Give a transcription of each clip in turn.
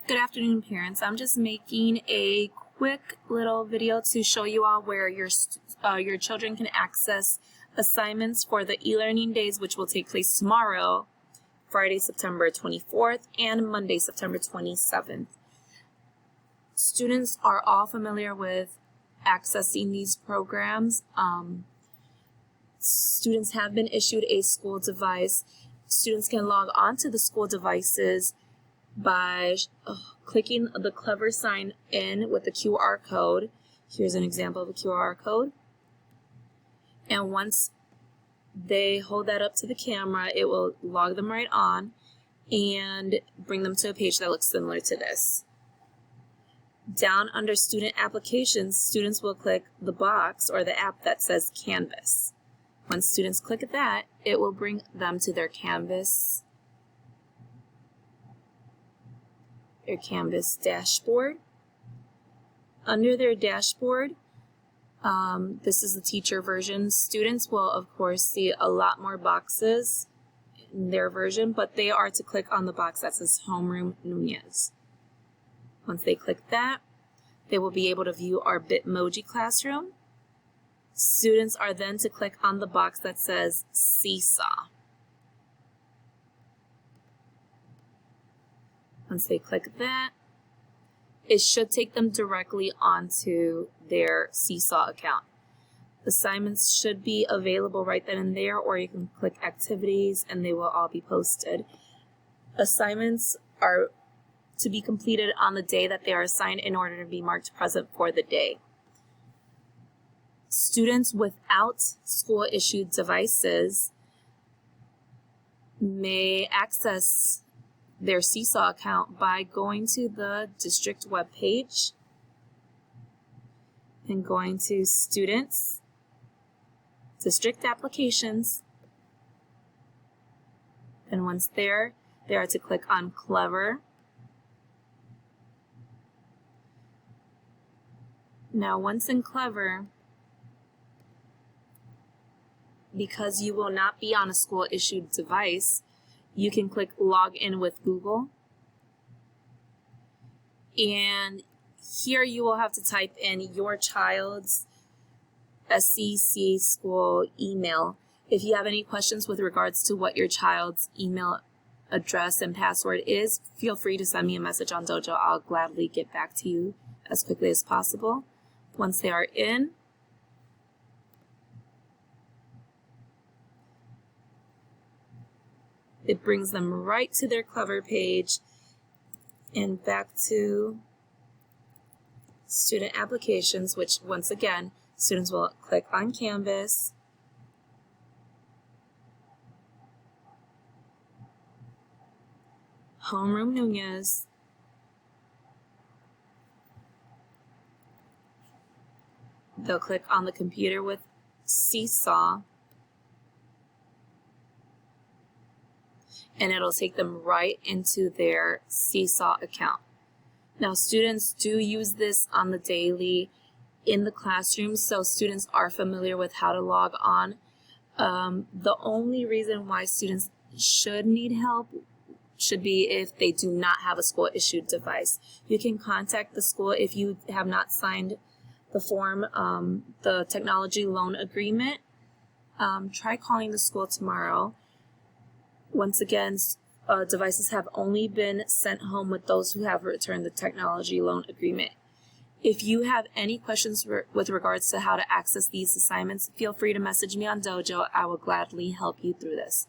Good afternoon, parents. I'm just making a quick little video to show you all where your children can access assignments for the e-learning days, which will take place tomorrow, Friday, September 24th, and Monday, September 27th. Students are all familiar with accessing these programs. Students have been issued a school device. Students can log on to the school devices by clicking the Clever sign in with the QR code. Here's an example of a QR code. And once they hold that up to the camera, it will log them right on and bring them to a page that looks similar to this. Down under student applications, students will click the box or the app that says Canvas. When students click that, it will bring them to their Canvas dashboard. Under their dashboard, this is the teacher version. Students will, of course, see a lot more boxes in their version, but they are to click on the box that says Homeroom Nunez. Once they click that, they will be able to view our Bitmoji classroom. Students are then to click on the box that says Seesaw. Once they click that, it should take them directly onto their Seesaw account. Assignments should be available right then and there, or you can click activities and they will all be posted. Assignments are to be completed on the day that they are assigned in order to be marked present for the day. Students without school-issued devices may access their Seesaw account by going to the district webpage and going to Students, District Applications. And once there, they are to click on Clever. Now, once in Clever, because you will not be on a school-issued device, you can click Log In with Google. And here you will have to type in your child's SCC school email. If you have any questions with regards to what your child's email address and password is, feel free to send me a message on Dojo. I'll gladly get back to you as quickly as possible. Once they are in, it brings them right to their Clever page and back to student applications, which once again, students will click on Canvas, Homeroom Nunez, they'll click on the computer with Seesaw, and it'll take them right into their Seesaw account. Now, students do use this on the daily in the classroom, so students are familiar with how to log on. The only reason why students should need help should be if they do not have a school-issued device. You can contact the school if you have not signed the form, the technology loan agreement. Try calling the school tomorrow. Once again, devices have only been sent home with those who have returned the technology loan agreement. If you have any questions with regards to how to access these assignments, feel free to message me on Dojo. I will gladly help you through this.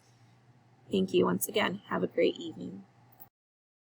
Thank you once again. Have a great evening.